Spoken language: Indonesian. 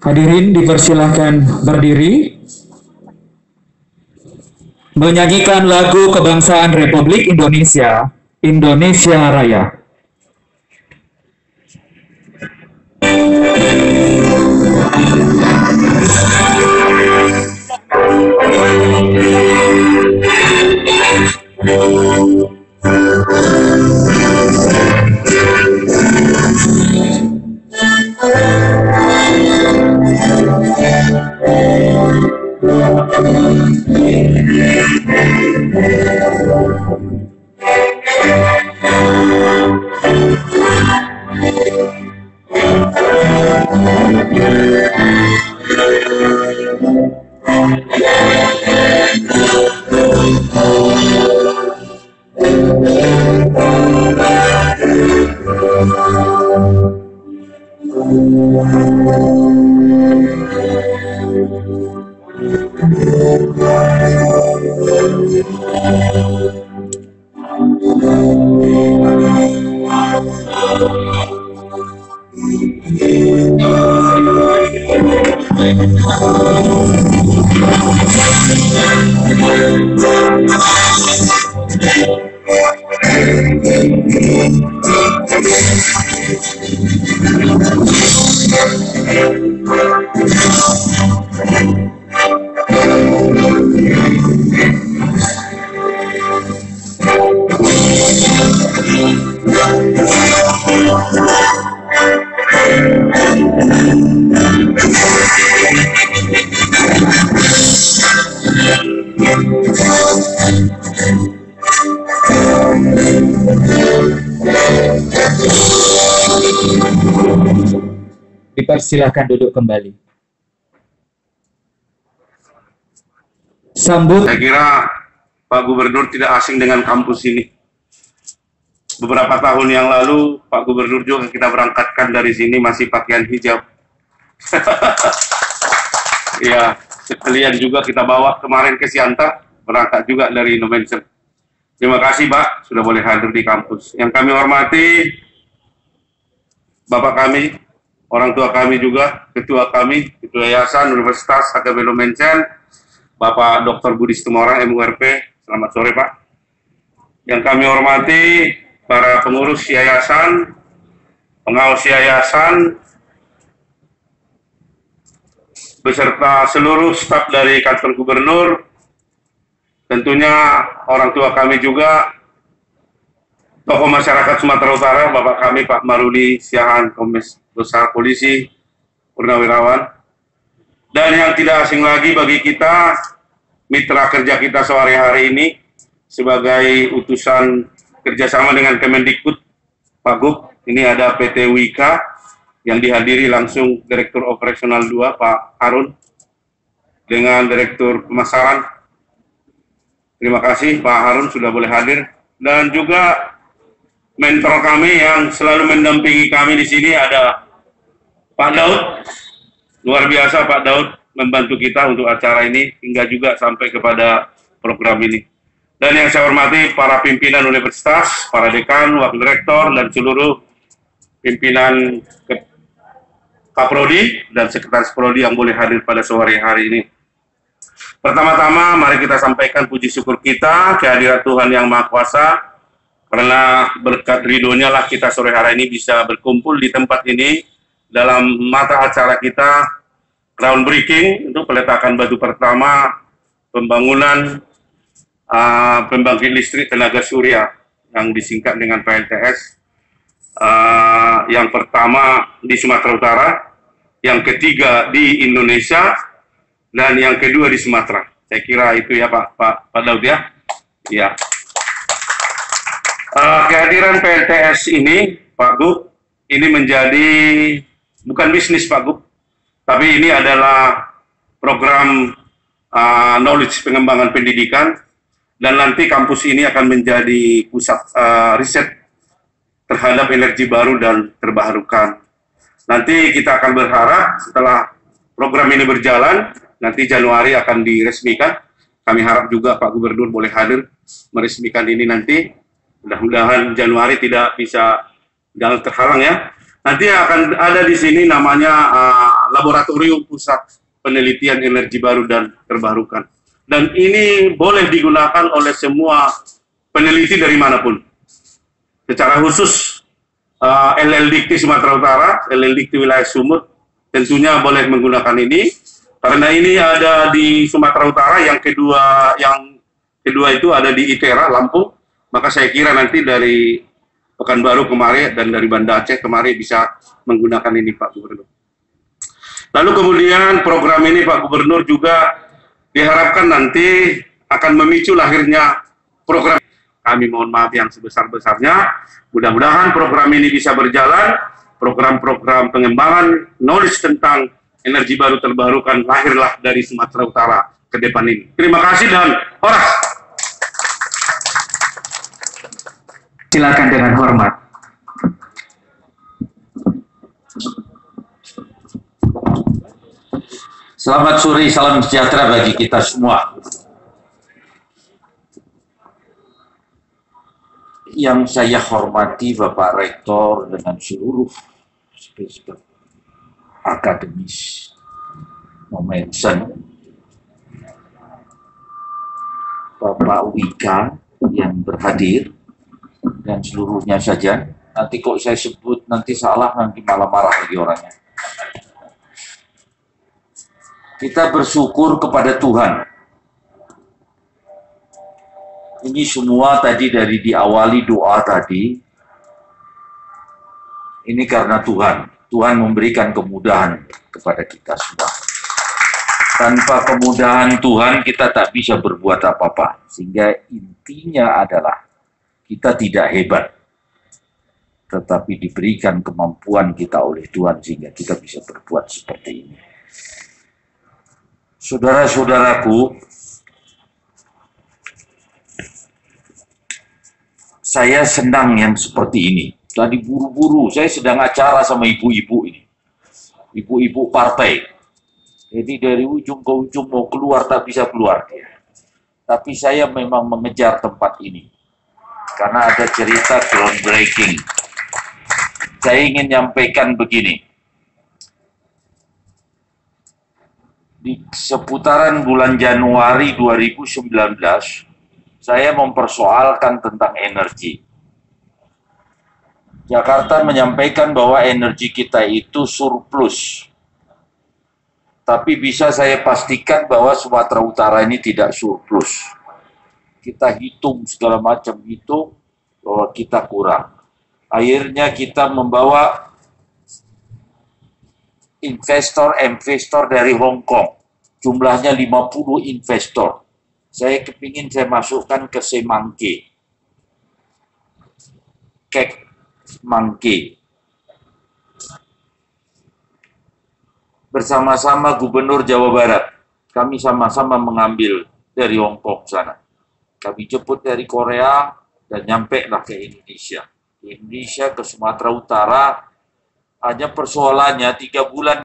Hadirin dipersilahkan berdiri. Menyanyikan lagu kebangsaan Republik Indonesia, Indonesia Raya. Dipersilakan duduk kembali. Sambut. Saya kira Pak Gubernur tidak asing dengan kampus ini. Beberapa tahun yang lalu Pak Gubernur juga kita berangkatkan dari sini masih pakaian hijab. Ya, sekalian juga kita bawa kemarin ke Siantar, berangkat juga dari Indonesia. Terima kasih Pak, sudah boleh hadir di kampus. Yang kami hormati, Bapak kami, orang tua kami juga, ketua kami, ketua yayasan Universitas HKB Indonesia, Bapak Dr. Budi Situmorang, MURP, selamat sore Pak. Yang kami hormati, para pengurus yayasan, pengawas yayasan, beserta seluruh staf dari kantor gubernur, tentunya orang tua kami juga, tokoh masyarakat Sumatera Utara, Bapak kami Pak Maruli Siahaan, Komis Besar Polisi, Purnawirawan, dan yang tidak asing lagi bagi kita, mitra kerja kita sehari-hari ini, sebagai utusan kerjasama dengan Kemendikbud, Pak Gub, ini ada PT Wika, yang dihadiri langsung Direktur Operasional 2, Pak Harun, dengan Direktur Pemasaran. Terima kasih Pak Harun sudah boleh hadir, dan juga mentor kami yang selalu mendampingi kami di sini ada Pak Daud, luar biasa Pak Daud membantu kita untuk acara ini hingga juga sampai kepada program ini. Dan yang saya hormati para pimpinan universitas, para dekan, wakil rektor, dan seluruh pimpinan Kaprodi dan Sekretaris Prodi yang boleh hadir pada sore hari ini. Pertama-tama, mari kita sampaikan puji syukur kita kehadirat Tuhan Yang Maha Kuasa, karena berkat ridhonya lah kita sore hari ini bisa berkumpul di tempat ini dalam mata acara kita groundbreaking untuk peletakan batu pertama pembangunan pembangkit listrik tenaga surya yang disingkat dengan PLTS. Yang pertama di Sumatera Utara, yang ketiga di Indonesia, dan yang kedua di Sumatera. Saya kira itu ya Pak Daud ya. Ya. Kehadiran PLTS ini, Pak Gub, ini menjadi bukan bisnis Pak Gub, tapi ini adalah program knowledge pengembangan pendidikan, dan nanti kampus ini akan menjadi pusat riset terhadap energi baru dan terbarukan. Nanti kita akan berharap setelah program ini berjalan, nanti Januari akan diresmikan. Kami harap juga Pak Gubernur boleh hadir meresmikan ini nanti. Mudah-mudahan Januari tidak bisa jangan terhalang ya. Nanti akan ada di sini namanya Laboratorium Pusat Penelitian Energi Baru dan Terbarukan. Dan ini boleh digunakan oleh semua peneliti dari manapun. Secara khusus LLDIKT Sumatera Utara, LLDIKT wilayah Sumut, tentunya boleh menggunakan ini. Karena ini ada di Sumatera Utara, yang kedua itu ada di ITERA, Lampung. Maka saya kira nanti dari Pekanbaru kemarin dan dari Banda Aceh kemarin bisa menggunakan ini Pak Gubernur. Lalu kemudian program ini Pak Gubernur juga diharapkan nanti akan memicu lahirnya program. Kami mohon maaf yang sebesar-besarnya. Mudah-mudahan program ini bisa berjalan. Program-program pengembangan knowledge tentang energi baru terbarukan lahirlah dari Sumatera Utara ke depan ini. Terima kasih dan horas. Silakan dengan hormat. Selamat sore, salam sejahtera bagi kita semua. Yang saya hormati Bapak Rektor dengan seluruh akademis Momensen, Bapak Wika yang berhadir, dan seluruhnya saja. Nanti kok saya sebut nanti salah, nanti malah marah lagi orangnya. Kita bersyukur kepada Tuhan. Ini semua tadi dari diawali doa tadi, ini karena Tuhan. Tuhan memberikan kemudahan kepada kita semua. Tanpa kemudahan Tuhan kita tak bisa berbuat apa-apa. Sehingga intinya adalah kita tidak hebat, tetapi diberikan kemampuan kita oleh Tuhan sehingga kita bisa berbuat seperti ini. Saudara-saudaraku, saya senang yang seperti ini. Tadi buru-buru, saya sedang acara sama ibu-ibu ini. Ibu-ibu partai. Jadi dari ujung ke ujung mau keluar, tak bisa keluar dia. Tapi saya memang mengejar tempat ini. Karena ada cerita groundbreaking. Saya ingin nyampaikan begini. Di seputaran bulan Januari 2019, saya mempersoalkan tentang energi. Jakarta menyampaikan bahwa energi kita itu surplus. Tapi bisa saya pastikan bahwa Sumatera Utara ini tidak surplus. Kita hitung segala macam itu bahwa kita kurang. Akhirnya kita membawa investor dari Hong Kong. Jumlahnya 50 investor. Saya kepingin saya masukkan ke Semangke. Kek Mangke. Bersama-sama Gubernur Jawa Barat. Kami sama-sama mengambil dari Hong Kong sana. Kami jemput dari Korea dan nyampe lah ke Indonesia. Indonesia ke Sumatera Utara, hanya persoalannya 3 bulan